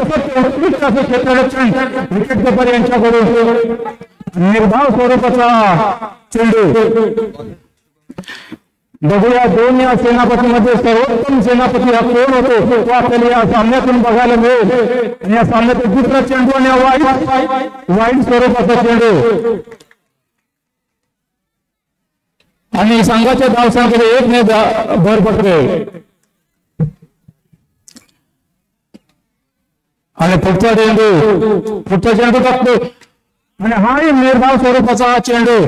उत्कृष्ट असे क्षेत्ररक्षण विकेट कीपर यांच्याकडून निर्धाव स्वरूपाचा चेंडू। बघूया दोन या सेनापतीमध्ये सर्वोत्तम सेनापती हा कोण होतो तो आपल्याला या सामन्यातून बघायला मिळेल। आणि या सामन्यात दुसरा चेंडू आणि वाईट स्वरूपाचा चेंडू आणि संघाच्या धावसंख्येने 1 ने भर पडते। आणि पुढचा चेंडू टाकतो आणि हाही निर्धाव स्वरूपाचा चेंडू।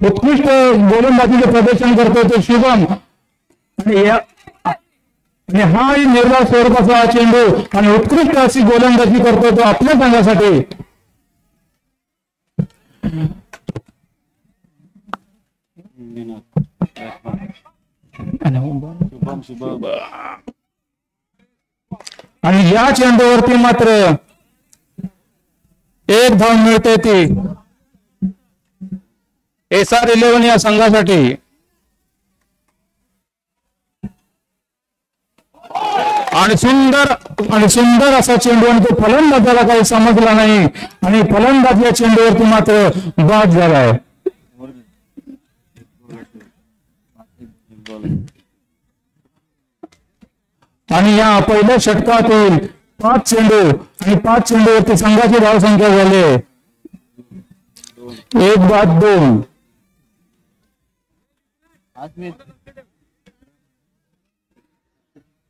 उत्कृष्ट गोलंदाजीचे प्रदर्शन करतो तो शुभम आणि हाही निर्धाव स्वरूपाचा चेंडू आणि उत्कृष्ट अशी गोलंदाजी करतो तो आपल्या संघासाठी। आणि या चेंडूवरती मात्र 1 धाव मिळते ती SR11 या संघासाठी। आणि सुंदर असा चेंडू आणि तो फलंदाजाला काही समजला नाही आणि फलंदाज या चेंडूवरती मात्र बाद झालाय। आणि या पहिल्या षटकातील 5 चेंडू आणि 5 चेंडूवरती संघाची धावसंख्या झाली 1 बाद 2।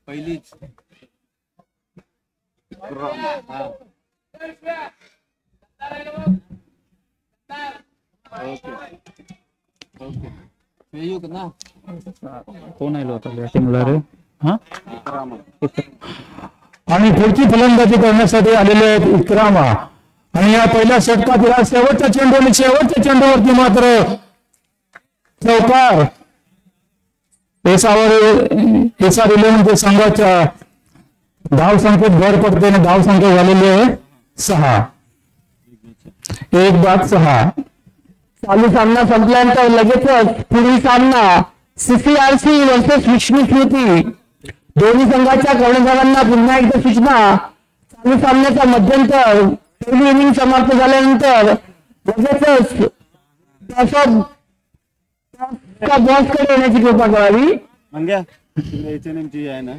पहिलीच कोण आलो होता बॅटिंगला रे? आणि पुढची फलंदाजी करण्यासाठी आलेले आहेत इकरामा। आणि या पहिल्या षटकातील शेवटच्या चेंडूवरती मात्र चौकार। SR11 च्या संघाच्या धावसंख्येत भर पडते आणि धावसंख्या झालेली आहे 6 1 बाद 6। चालू सामना संपल्यानंतर लगेचच पुढील सामना CCRC वर्सेस विष्णू स्मृती। दोन्ही संघाच्या कर्णधारांना पुन्हा एकदा सूचना। चालू सामन्याचा मध्यंतर पहिली इनिंग समाप्त झाल्यानंतर लगेचच बॉसकडे येण्याची कृपा करावी। HNMची आहे ना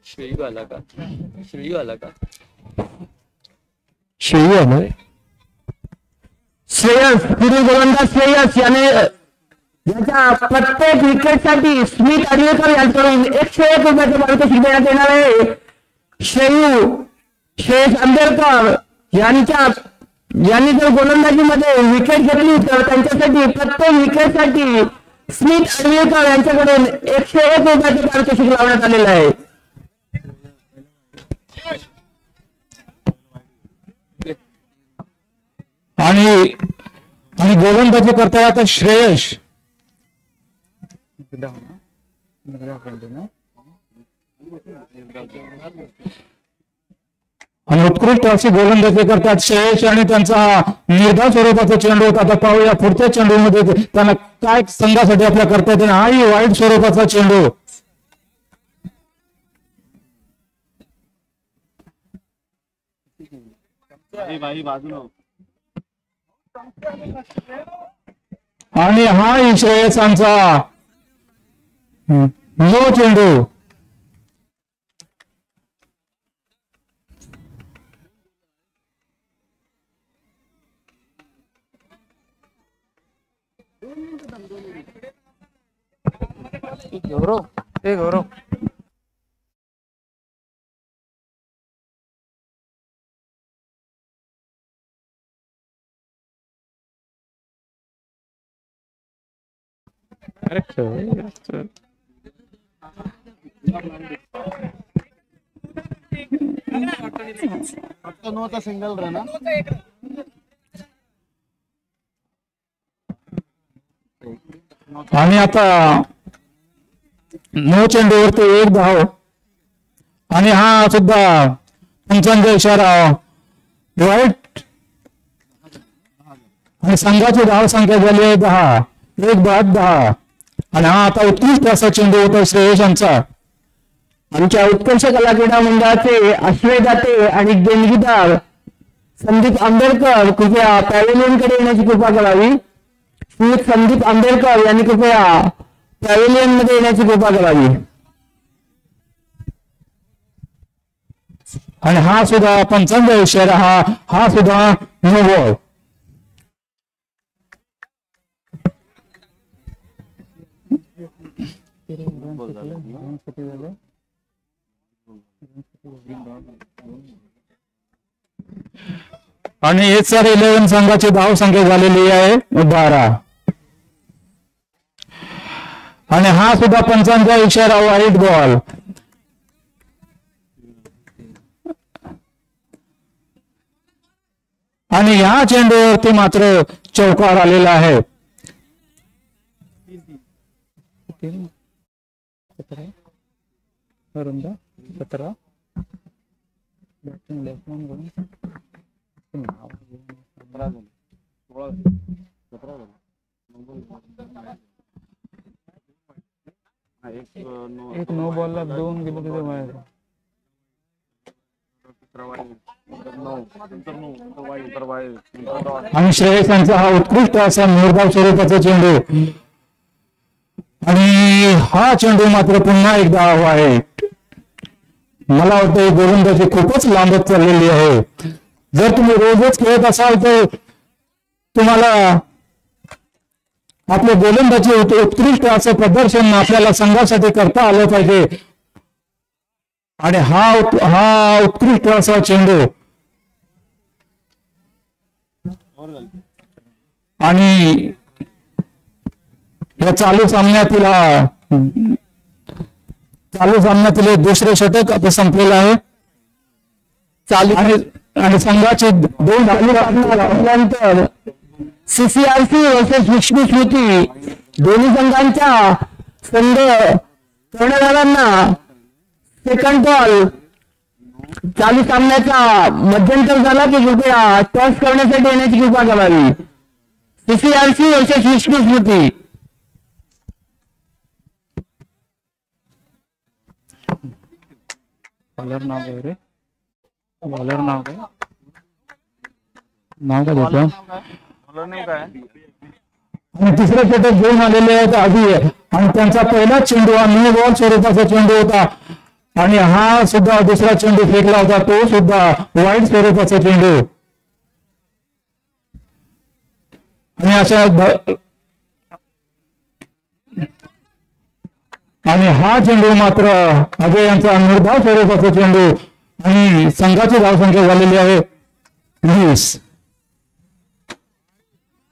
श्रेयू आला का? श्रेयू आला श्रेयस पुढील गोलंदाज श्रेयस याने याच्या प्रत्येक विकेटसाठी स्मिथ आडवेकर यांच्याकडून 101 रुपयाचं पारितोषिक देण्यात येणार आहे। श्रेयस आंबेडकर यांनी जर गोलंदाजीमध्ये विकेट घेतली तर त्यांच्यासाठी प्रत्येक विकेटसाठी स्मिथ आडवेकर यांच्याकडून 101 रुपयाचं पारितोषिक लावण्यात आलेलं आहे। आणि गोलंदाजी करता आता श्रेयस आणि उत्कृष्ट अशी गोलंदाजी करतात श्रेयस आणि त्यांचा निर्धाव स्वरूपाचा चेंडू होता। आता पाहूया पुढच्या चेंडूमध्ये त्यांना काय संघासाठी आपल्या करता येते। हाही वाईट स्वरूपाचा चेंडू आणि हा श्रेयसांचा नो चेंडू। गौरव सिंगल रन आणि आता 9 चेंडूवरती 1 धाव आणि हा सुद्धा पंचांचा इशारा वाईट आणि संघाची धाव संख्या झाली आहे 10. 1-10. आणि हा आता उत्कृष्ट असा चेंडू होता श्रेयस यांचा. आमच्या उत्कर्ष कला क्रीडा मंडळाचे अश्वदाते आणि देणगीदार संदीप आंबेडकर कृपया पॅव्हेलियन कडे येण्याची कृपा करावी. श्री संदीप आंबेडकर यांनी कृपया पॅव्हेलियन मध्ये येण्याची कृपा करावी. आणि हा सुद्धा पंचांचा इशारा हा सुद्धा नो बॉल. आणि HR11 संघाची धाव संख्या झालेली आहे 12. आणि हा सुद्धा पंचांचा इशारा वाईट बॉल. आणि ह्या चेंडूवरती मात्र चौकार आलेला आहे. एक नो बॉलला 2 गेले तिथे बाहेर. आणि श्रेयस यांचा हा उत्कृष्ट असा निर्धाव स्वरूपाचा चेंडू. आणि हा चेंडू मात्र पुन्हा एकदा हवा आहे. मला वाटतं गोलंदाजी खूपच लांबत चाललेली आहे. जर तुम्ही रोजच खेळत असाल तर तुम्हाला आपले गोलंदाजी उत्कृष्ट असं प्रदर्शन आपल्याला संघासाठी करता आलं पाहिजे. आणि हा उत्कृष्ट असा चेंडू. आणि या चालू सामन्यातील दुसरे षटक आता संपलेलं आहे. आणि संघाचे 2 नंतर CCRC वर्सेस विष्णू स्मृती दोन्ही संघांच्या संघ कर्णधारांना सेकंड बॉल चालू सामन्याचा मध्यंतर झाला की कृपया टॉस करण्यासाठी येण्याची कृपा करावी. CCRC वर्सेस विष्णू स्मृती. बॉलर नाव काय रे? बॉलर नाव काय? नाव काय त्याचं? बॉलर नाव काय? आणि तिसरे षटक घेऊन आलेले आहेत आधी. आणि त्यांचा पहिला चेंडू हा नो बॉल स्वरूपाचा चेंडू होता. आणि हा सुद्धा दुसरा चेंडू फेकला होता, तो सुद्धा वाईट स्वरूपाचा चेंडू. आणि आणि हा चेंडू मात्र अजय यांचा निर्धाव स्वरूपाचा चेंडू. आणि संघाची धावसंख्या झालेली आहे 20.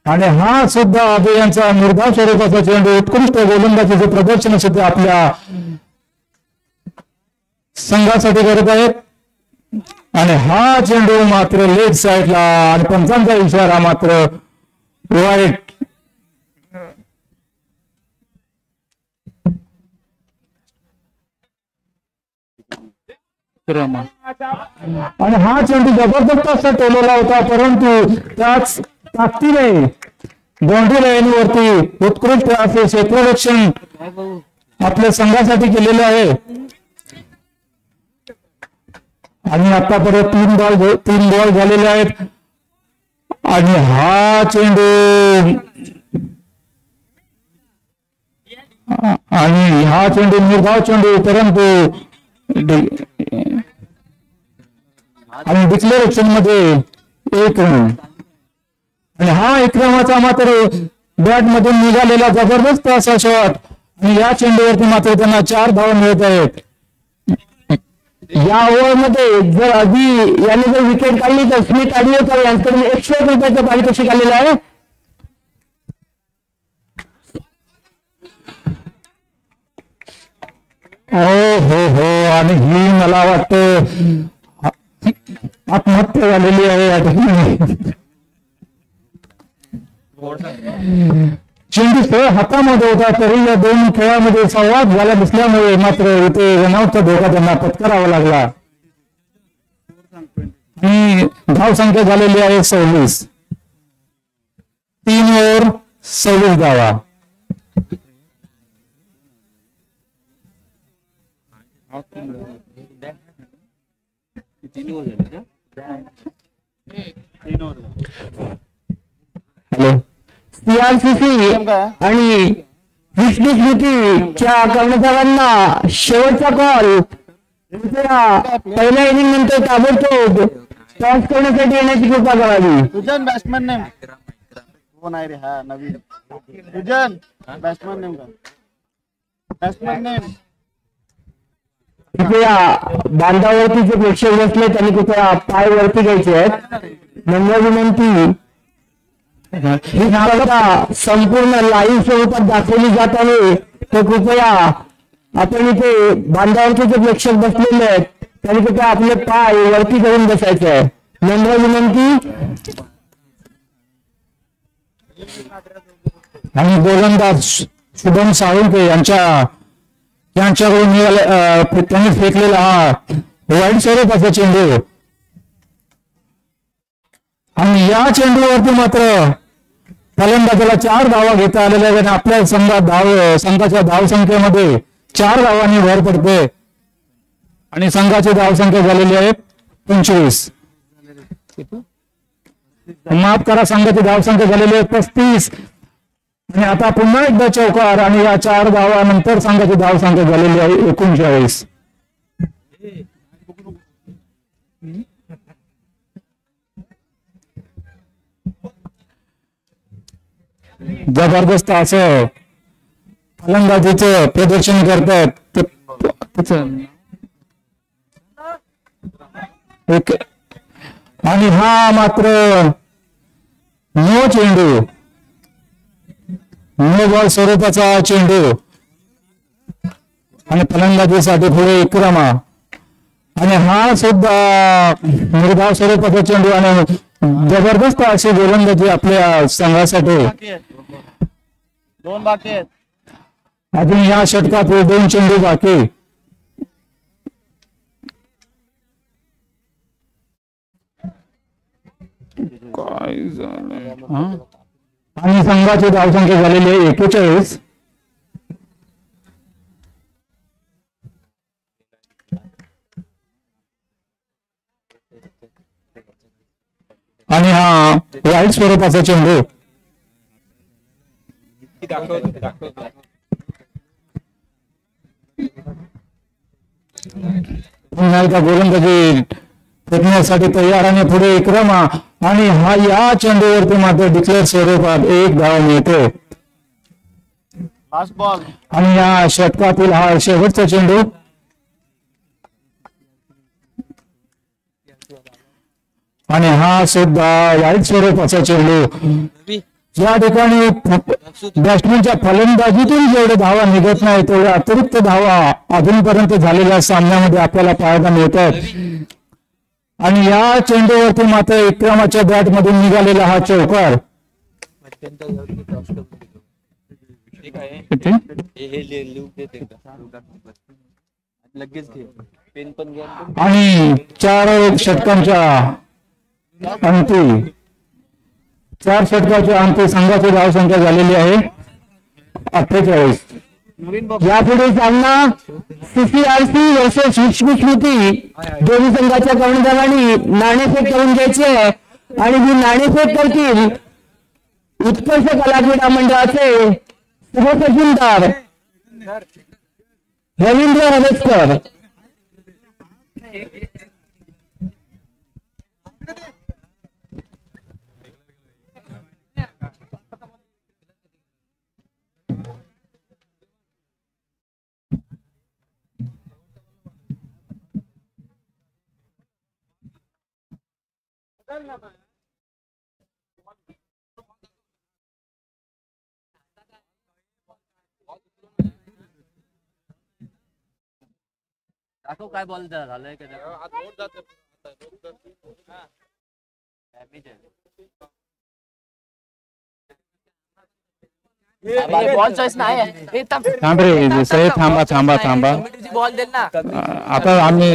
आणि हा सुद्धा अजय यांचा निर्धाव स्वरूपाचा चेंडू. उत्कृष्ट गोलंदाजीचे प्रदर्शन सध्या आपल्या संघासाठी करत आहेत. आणि हा चेंडू मात्र लेग साईडला. आणि पंचांचा इशारा मात्र वाईट. आणि हा चेंडू जबरदस्त असा टोलवला होता, परंतु त्याच ताकदीने बाउंड्री लाईनवरती उत्कृष्ट असे क्षेत्ररक्षण आपल्या संघासाठी केलेले आहे. आणि आतापर्यंत 3 बॉल झालेले आहेत. आणि हा चेंडू निर्धाव चेंडू, परंतु आणि डिक्लेरेशन मध्ये 1 रन. आणि हा विक्रमाचा मात्र बॅट मधून निघालेला जबरदस्त असा शॉट. आणि या चेंडूवरती मात्र त्यांना 4 धावा मिळत आहेत. या ओव्हरमध्ये जर आधी याने जर विकेट काढली तर स्मिथ आडिओकर यांच्याकडून 100 रुपयाचं पारितोषिक आलेलं आहे. हो. आणि ही मला वाटतं आत्महत्या झालेली आहे या ठिकाणी. चेंडू सहज हातामध्ये होता, तरी या 2 खेळामध्ये संवाद झाला नसल्यामुळे मात्र इथे रनआउटचा धोका त्यांना पत्करावा लागला. आणि धाव संख्या झालेली आहे 26. ओव्हर 26 धावा. हॅलो. CRCC आणि विष्णू स्मृतीच्या कर्णधारांना शेवटचा कॉल. पहिल्या इनिंग नंतर ताबडतोब टॉस करण्यासाठी येण्याची कृपा करावी. तुझन बॅट्समॅन नेम कोण आहे रे? हा नवीन तुझन बॅट्समॅन नेम का? बॅट्समॅन नेम कृपया बांधावरती जे प्रेक्षक बसले त्यांनी कृपया पाय वरती घ्यायचे आहेत. नम्र विनंती. ही स्पर्धा संपूर्ण लाईव्ह स्वरूपात दाखवली जात आहे, तर कृपया आपण इथे बांधावरती जे प्रेक्षक बसलेले आहेत त्यांनी कृपया आपले पाय वरती करून बसायचे आहे. नम्र विनंती. आणि गोलंदाज शुभम साळुंके यांच्याकडून त्यांनी फेकलेला हा वाईट स्वरूपाचा चेंडू. आणि या चेंडूवरती मात्र फलंदाजाला 4 धावा घेता आलेल्या आहेत. आपल्या संघाच्या धावसंख्येमध्ये 4 धावांनी भर पडते आणि संघाची धावसंख्या झालेली आहे 25. माफ करा, संघाची धावसंख्या झालेली आहे 35. आणि आता पुन्हा एकदा चौकार आणि या 4 धावानंतर संघाची धावसंख्या झालेली आहे 39. जबरदस्त असं फलंदाजीचं प्रदर्शन करतात. आणि हा मात्र नो चेंडू, नो बॉल स्वरूपाचा चेंडू आणि फलंदाजीसाठी पुढे विक्रमा. आणि हा सुद्धा निर्धाव स्वरूपाचा चेंडू आणि जबरदस्त अशी गोलंदाजी आपल्या संघासाठी. 2 बाकी आहेत. अजून या षटकात 2 चेंडू बाकी. काय झालं? आणि संघाची धावसंख्या झालेली आहे 41. आणि हा वाईट स्वरूपाचा चेंडू. पुन्हा एकदा गोलंदाजी फेकण्यासाठी तयार आणि पुढे विक्रमा. आणि हा या चेंडूवरती मात्र डिक्लेअर स्वरूपात 1 धाव मिळतो. Last ball. आणि या षटकातील हा शेवटचा चेंडू. आणि हा सुद्धा वाईट स्वरूपाचा चेंडू. या ठिकाणी बॅट्समनच्या फलंदाजीतून जेवढे धावा निघत नाही तेवढ्या अतिरिक्त धावा अजूनपर्यंत झालेल्या सामन्यामध्ये आपल्याला पाहायला मिळतात. आणि या चेंडूवरती मात्र विक्रमाच्या बॅट मधून निघालेला हा चौकार. आणि 4 षटकांच्या अंती 4 षटकाच्या अंती संघाची धावसंख्या झालेली आहे 48. यापुढे सामना CCRC वर्सेस विष्णू स्मृती. दोन्ही संघाच्या कर्णधारांनी नाणेफेक करून घ्यायची आहे आणि ही नाणेफेक करतील उत्कर्ष कला क्रीडा मंडळाचे सहसचिवदार रवींद्र हवेस्कर. काय बॉल झालंय का बॉल चॉईस नाही. थांब रे साहेब, थांबा. बॉल देल ना आता आम्ही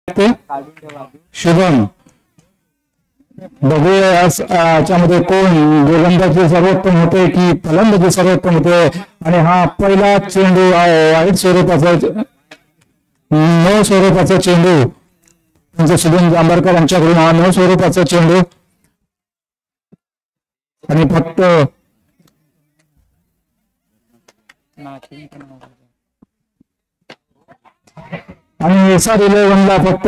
ते शुभम. बघूया याच्यामध्ये कोण गोलंदाजी सर्वोत्तम होते की फलंदाजी सर्वोत्तम होते. आणि हा पहिला चेंडू वाईट स्वरूपाचा न स्वरूपाचा चेंडू म्हणजे शुभम जांभरकर यांच्याकडून हा न स्वरूपाचा चेंडू. आणि फक्त आणि SR11 ला फक्त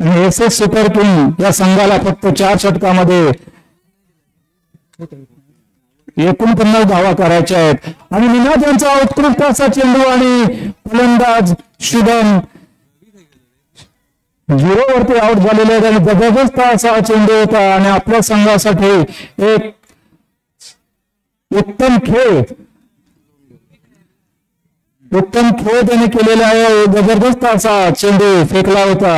आणि SS सुपर किंग या संघाला फक्त 4 षटकामध्ये 49 धावा करायच्या आहेत. आणि निनाद यांचा उत्कृष्ट असा चेंडू आणि फलंदाज शुभम 0 वरती आउट झालेले आहेत. आणि जबरदस्त असा चेंडू होता आणि आपल्या संघासाठी एक उत्तम खेळ त्याने केलेला आहे. जबरदस्त असा चेंडू फेकला होता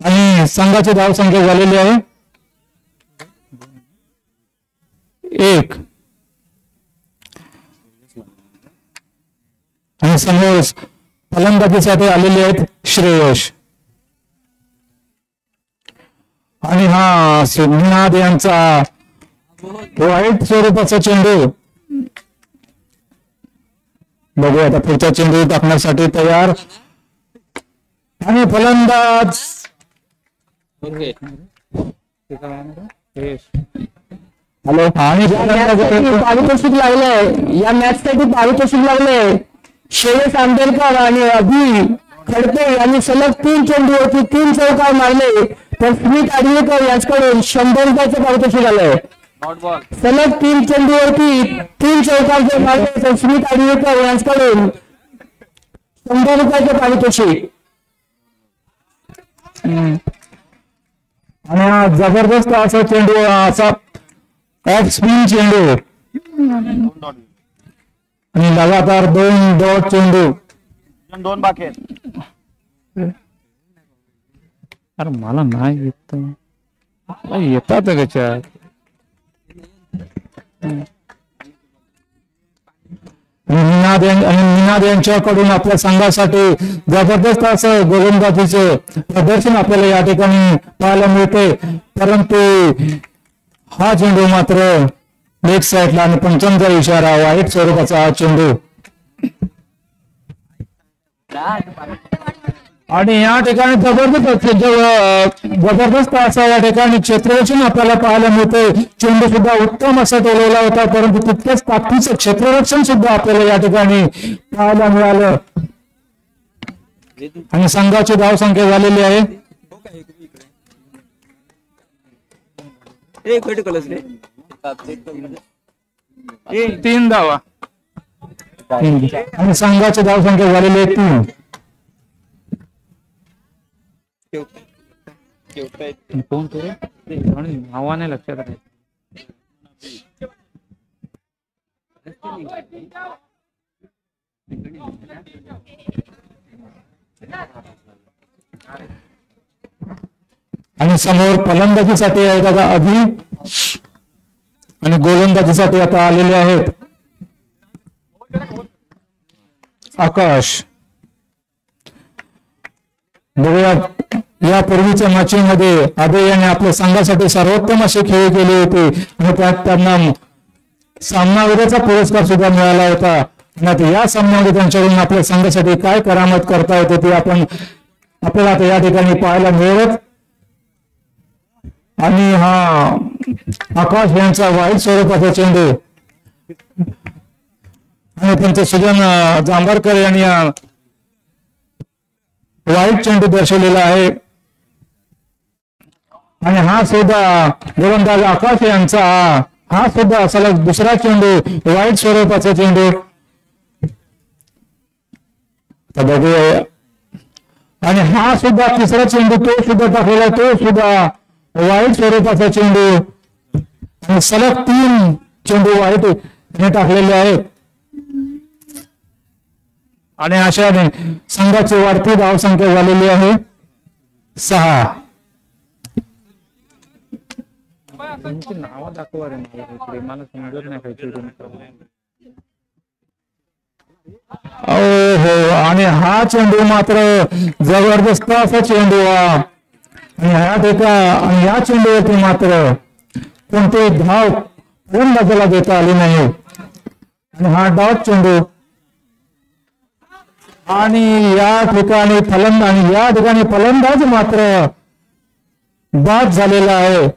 आणि संघाची धावसंख्या झालेली आहे 1. आणि समोर फलंदाजीसाठी आलेले आहेत श्रेयश. आणि हा निनाद यांचा वाईट स्वरूपाचा चेंडू. बघूया आता पुढचा चेंडू टाकण्यासाठी तयार. आणि फलंदाज हॅलो. आणि पारितोषिक लागलंय या मॅच साठी पारितोषिक लागलंय. श्रेयस आंबेडकर आणि अभि खडपे यांनी सलग 3 चेंडूवरती 3 चौकार मारले तर स्मिथ आडवेकर यांच्याकडून 100 रुपयाचं पारितोषिक आलंय. सलग 3 चेंडूवरती 3 चौकार जर मारले तर स्मिथ आडवेकर यांच्याकडून 100 रुपयाचं पारितोषिक. आणि हा जबरदस्त असा चेंडू असा ऑफ स्पिन चेंडू आणि लगातार 2 डॉट चेंडू. 2 बाकी आहेत. अरे मला नाही येत. मला येतात त्याच्यात. निनाद यांच्याकडून आपल्या संघासाठी जबरदस्त असं गोलंदाजीचे प्रदर्शन आपल्याला या ठिकाणी पाहायला मिळते. परंतु हा चेंडू मात्र लेग साईडला आणि पंचांचा इशारा वाईट स्वरूपाचा हा चेंडू. आणि या ठिकाणी जबरदस्त असा या ठिकाणी क्षेत्ररक्षण आपल्याला पाहायला मिळते. चेंडू सुद्धा उत्तम असा टोलवला होता परंतु तितकेच ताकदीचं क्षेत्ररक्षण सुद्धा आपल्याला या ठिकाणी पाहायला मिळालं. आणि संघाची धावसंख्या झालेली आहे 3 धावा. आणि संघाची धावसंख्या झालेली आहे 3. कोण तो रे? नावा नाही लक्षात राहील. आणि समोर फलंदाजीसाठी आहेत आता अभि आणि गोलंदाजीसाठी आता आलेले आहेत आकाश. बघूया यापूर्वीच्या मॅचमध्ये अभय याने आपल्या संघासाठी सर्वोत्तम असे खेळ केले होते आणि त्यात त्यांना सामनावीराचा पुरस्कार सुद्धा मिळाला होता. आणि या सामन्यामध्ये त्यांच्याकडून आपल्या संघासाठी काय करामत करता येते ते आपल्याला आता या ठिकाणी पाहायला मिळत. आणि हा आकाश यांचा वाईट स्वरूपाचा चेंडू आणि त्यांचे सुजन जांभरकर यांनी वाईट चेंडू दर्शवलेला आहे. आणि हा सुद्धा गोलंदाज आकाश यांचा हा सुद्धा सलग दुसरा चेंडू वाईट स्वरूपाचा चेंडू. बघूया. आणि हा सुद्धा तिसरा चेंडू तो सुद्धा टाकलेला तो सुद्धा वाईट स्वरूपाचा चेंडू. आणि सलग 3 चेंडू वाईट टाकलेले आहेत. आणि अशाने संघाची वाढती धावसंख्या झालेली आहे 6. नाव दाखवा रे मला समजत नाही. हो आणि हा चेंडू मात्र जबरदस्त असा चेंडू आणि या चेंडूवरती मात्र कोणते धाव फलंदाजाला देता आले नाही आणि हा डॉट चेंडू आणि या ठिकाणी फलंदाज मात्र बाद झालेला आहे.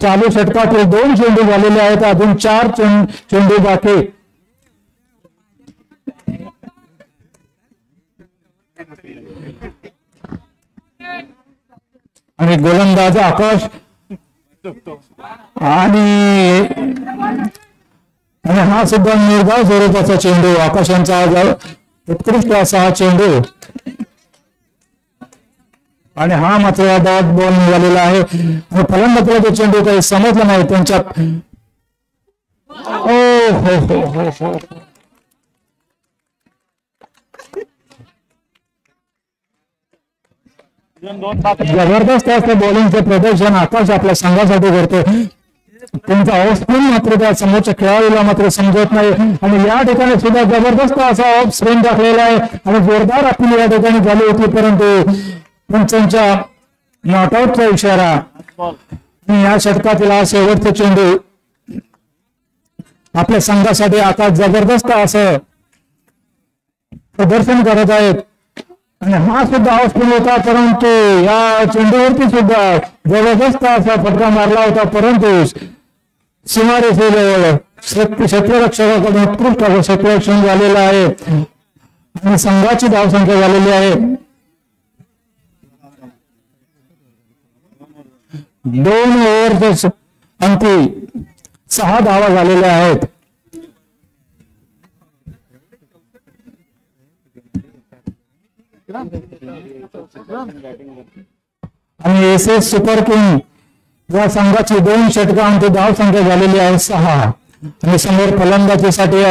चालू षटकातील 2 चेंडू झालेले आहेत, अजून 4 चेंडू बाकी. आणि गोलंदाज आकाश आणि हा सुद्धा निर्धाव स्वरूपाचा चेंडू. आकाशांचा उत्कृष्ट असा हा चेंडू आणि हा मात्र डॉट बॉल निघालेला आहे आणि फलंदाजाला तो चेंडू काही समजला नाही त्यांच्या. जबरदस्त असं बॉलिंगचं प्रदर्शन आकाश आपल्या संघासाठी करतो. त्यांचा ऑफ स्पिन मात्र त्या समोरच्या खेळाडूला मात्र समजत नाही आणि या ठिकाणी सुद्धा जबरदस्त असा ऑफ स्पिन टाकलेला आहे आणि जोरदार अपील या ठिकाणी झाली होती, परंतु पंचांच्या नॉटआउटचा इशारा. या षटकातील हा शेवटचा चेंडू आपल्या संघासाठी आकाश जबरदस्त असं प्रदर्शन करत आहेत आणि हा सुद्धा ऑफ स्पिन होता, परंतु या चेंडूवरती सुद्धा जबरदस्त असा फटका मारला होता, परंतु सीमारेषेजवळ क्षेत्ररक्षकाकडून उत्कृष्ट असं क्षेत्ररक्षण झालेलं आहे आणि संघाची धावसंख्या झालेली आहे 2 ओव्हरच्या अंती 6 धावा झालेल्या आहेत. आणि एसएस सुपर किंग या संघाची 2 षटकांची धावसंख्या झालेली आहे 6 आणि समोर फलंदाजीसाठी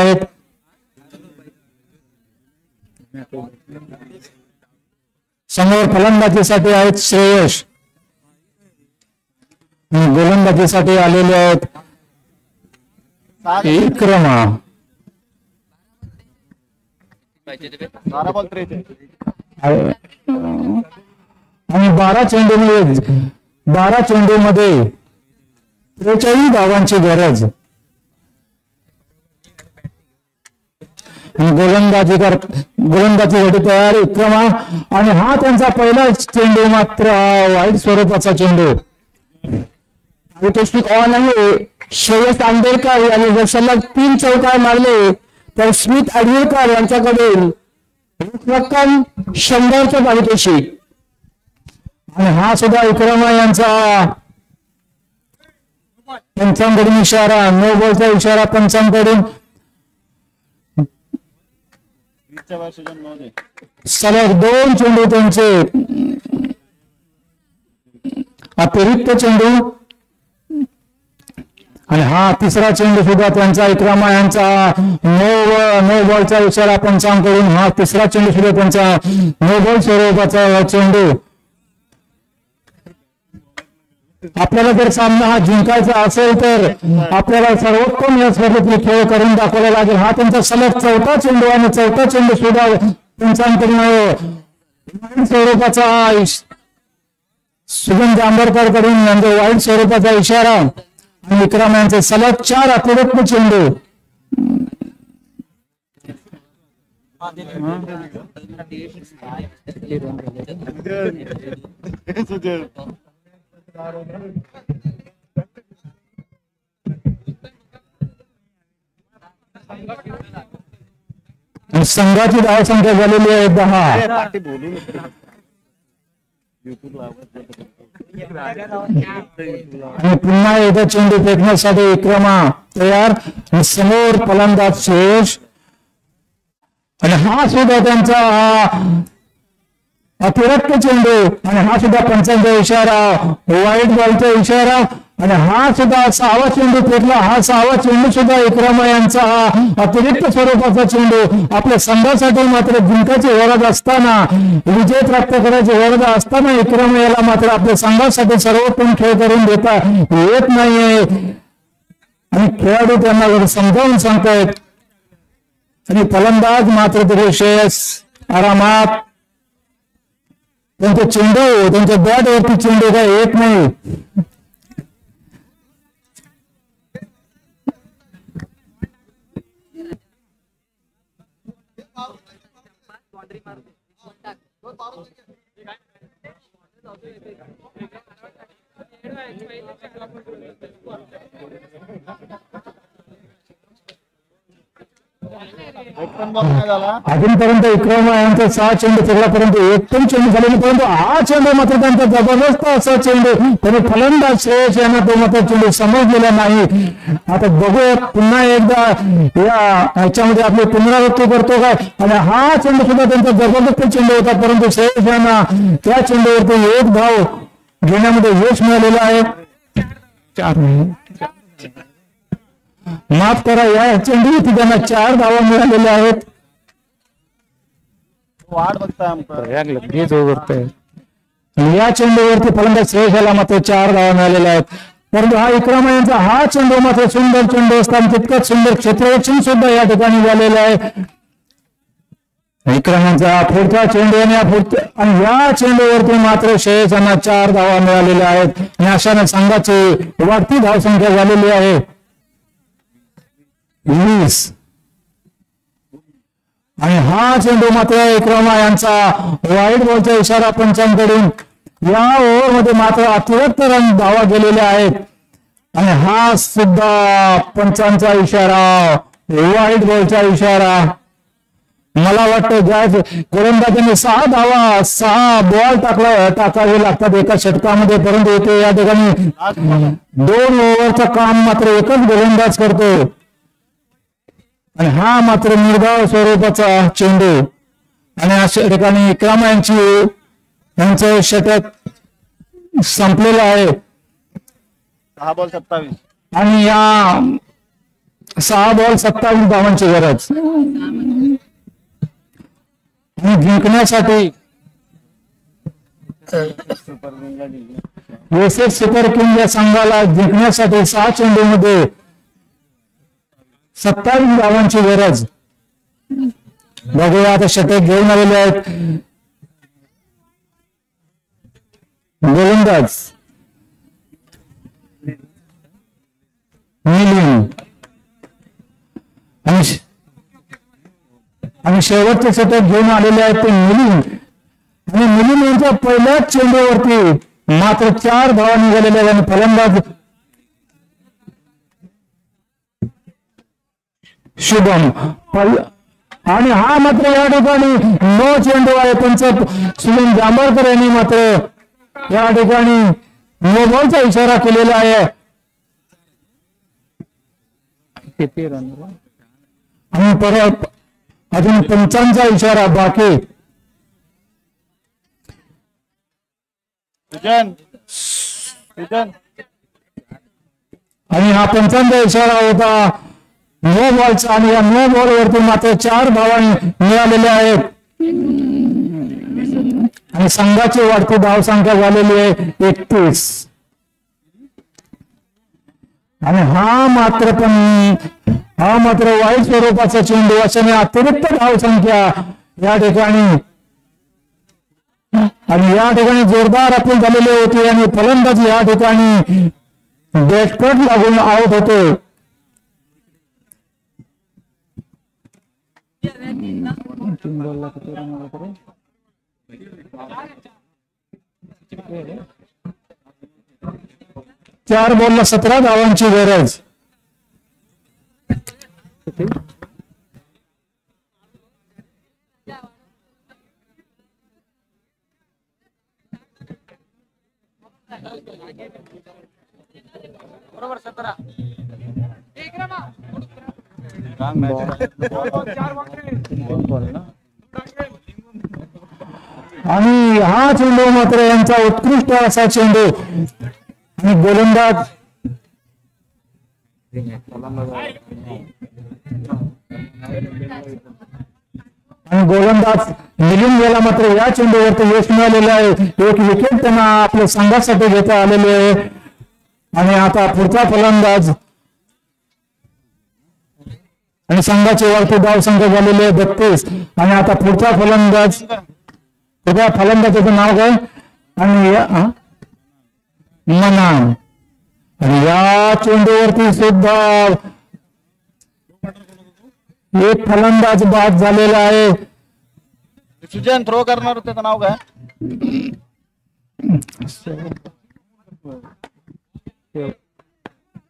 आहेत श्रेयस. गोलंदाजीसाठी आलेले आहेत विक्रमा. आणि 12 चेंडूमध्ये 43 धावांची गरज. गोलंदाजीसाठी तयार विक्रमा आणि हा त्यांचा पहिला चेंडू मात्र वाईट स्वरूपाचा चेंडू. ऑन आहे श्रेयस आंबेडकर यांनी जर सलग 3 चौकार मारले तर स्मिथ अडविलकर यांच्याकडून रक्कम 100च्या पारितोषिक. आणि हा सुद्धा विक्रमा यांचा पंचांकडून इशारा, नो बॉलचा इशारा पंचांकडून. सलग 2 चेंडू त्यांचे अतिरिक्त चेंडू आणि हा तिसरा चेंडू सुद्धा त्यांचा विक्रमा यांचा नो बॉलचा इशारा पंचांकडून. हा तिसरा चेंडू सुद्धा त्यांचा नो बॉल स्वरूपाचा चेंडू. आपल्याला जर सामना हा जिंकायचा असेल तर आपल्याला सर्वोत्तम या स्पर्धेतील खेळ करून दाखवायला लागेल. हा त्यांचा सलग 4था चेंडू आणि 4था चेंडू सुद्धा पंचांकडून स्वरूपाचा सुगंध आंबेडकर कडून वाईट स्वरूपाचा इशारा आणि विक्रम यांचे सलग 4 अतिरिक्त चेंडू. संघाची धावसंख्या झालेली आहे 10. आणि पुन्हा एकदा चेंडू फेकण्यासाठी विक्रमा तयार. समोर फलंदाज श्रेयस आणि हा सुद्धा त्यांचा अतिरिक्त चेंडू आणि हा सुद्धा पंचांचा इशारा, वाईट बॉलचा इशारा आणि हा सुद्धा 6वा चेंडू फेकला. हा 6वा चेंडू सुद्धा इक्रामा यांचा हा अतिरिक्त स्वरूपाचा चेंडू. आपल्या संघासाठी मात्र जिंकायची गरज असताना, विजय प्राप्त करायची गरज असताना इक्रामा याला मात्र आपल्या संघासाठी सर्वोत्तम खेळ करून देता येत नाहीये आणि खेळाडू त्यांना समजावून सांगतायत आणि फलंदाज मात्र तरी श्रेयस आरामात त्यांचे चेंडू, त्यांच्या बॅटवरती चेंडू काय येत नाही. एक पण बॉल नाही झाला. अजूनपर्यंत इक्रामा यांचा 6 चेंडू फेकल्यापर्यंत एक पण चेंडू झाले नाही, परंतु हा चेंडू मात्र त्यांचा जबरदस्त असा चेंडू तरी फलंदाज श्रेयस यांना तो मात्र चेंडू समजलेला नाही. आता बघूया पुन्हा एकदा या ह्याच्यामध्ये आपली पुनरावृत्ती करतो काय. आणि हा चेंडू सुद्धा त्यांचा जबरदस्त चेंडू होता, परंतु श्रेयस यांना त्या चेंडूवरती एक धाव घेण्यामध्ये यश मिळालेलं आहे. 4 माफ करा, या चेंडूवरती त्यांना 4 धावा मिळालेल्या आहेत. वाट बघताय आमचं. लगेच ओव्हरतोय. या चेंडूवरती फलंदाज श्रेयस याला मात्र 4 धावा मिळालेल्या आहेत. परंतु हा इक्रामा यांचा हा चेंडू मात्र सुंदर चेंडू असताना तितकंच सुंदर क्षेत्ररक्षण सुद्धा या ठिकाणी झालेलं आहे. इक्रामांचा पुढचा चेंडू आणि या चेंडूवरती मात्र श्रेयस यांना 4 धावा मिळालेल्या आहेत आणि अशाने संघाची वाढती धावसंख्या झालेली आहे 20. आणि हा चेंडू मात्र इक्रामा यांचा वाईट बॉलचा इशारा पंचांकडून. या ओव्हरमध्ये मात्र अतिरिक्त रन धावा गेलेल्या आहेत आणि हा सुद्धा पंचांचा इशारा, वाईट बॉलचा इशारा. मला वाटतं ज्या गोलंदाजांनी 6 धावा 6 बॉल टाकावे लागतात एका षटकामध्ये, परंतु इथे या ठिकाणी 2 ओव्हरचं काम मात्र एकच गोलंदाज करतो आणि हा मात्र निर्धाव स्वरूपाचा चेंडू. आणि अशा ठिकाणी इक्रामा यांचं षटक संपलेलं आहे 6 बॉल 27 आणि या 6 बॉल 27 धावांची गरज. आणि जिंकण्यासाठी एसएस सुपर किंग या संघाला जिंकण्यासाठी 6 चेंडूमध्ये 27 धावांची गरज. बघूया आता षटक घेऊन आलेले आहेत गोलंदाज मिलिंद आणि शेवटचे षटक घेऊन आलेले आहेत ते मिलिंद. आणि मिलिंद यांच्या पहिल्याच चेंडूवरती मात्र 4 धावा निघालेल्या आहेत आणि फलंदाज शुभम. आणि हा मात्र या ठिकाणी 9 चेंडू आहे त्यांचा. सुनील जांभळकर यांनी मात्र या ठिकाणी नो बॉलचा इशारा केलेला आहे किती रन? आणि परत अजून पंचांचा इशारा बाकी. आणि हा पंचांचा इशारा होता नो बॉलचा आणि या नो बॉलवरती मात्र 4 धावा मिळालेल्या आहेत आणि संघाची वाढती धावसंख्या झालेली आहे 31. आणि हा मात्र वाईट स्वरूपाचा चेंडू अशाने अतिरिक्त धावसंख्या या ठिकाणी. आणि या ठिकाणी जोरदार अपील झालेली होती आणि फलंदाज या ठिकाणी बॅटकट लागून आउट होतो. चार बॉलला 17 धावांची गरज. बरोबर 17. आणि हा चेंडू मात्र यांचा उत्कृष्ट असा चेंडू आणि गोलंदाज निलिंग याला मात्र या चेंडूवरती यश मिळालेलं आहे. एक विकेट त्यांना आपल्या संघासाठी घेता आलेले आहे. आणि आता पुढचा फलंदाज आणि संघाचे वाढते धाव संख्या झालेले आहे 32. आणि आता पुढचा फलंदाज फलंदाजाचं नाव काय आणि मना. आणि या चेंडूवरती सुद्धा एक फलंदाज बाद झालेला आहे. सुजन थ्रो करणार होते त्याचं नाव काय?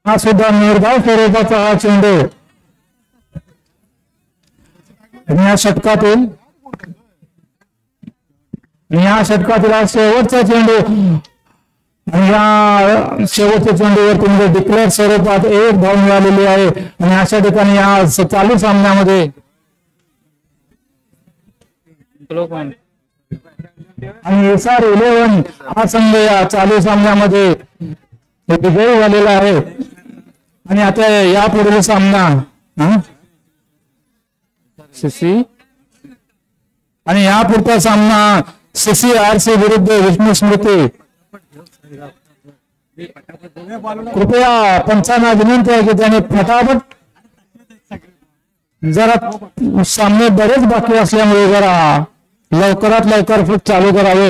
हा सुद्धा निर्धाव स्वरूपाचा हा चेंडू या षटकातील हा शेवटचा चेंडू. आणि या शेवटच्या चेंडूवरती म्हणजे डिक्लेअर स्वरूपात एक धाव मिळालेली आहे. आणि अशा ठिकाणी या चालू सामन्यामध्ये आणि SR11 हा संघ या चालू सामन्यामध्ये विजयी झालेला आहे. आणि आता यापुढील सामना आणि यापुढचा सामना CCRC विरुद्ध विष्णू स्मृती. कृपया पंचांना विनंती आहे की त्याने फटाफट जरा सामने बरेच बाकी असल्यामुळे जरा लवकरात लवकर चालू करावे.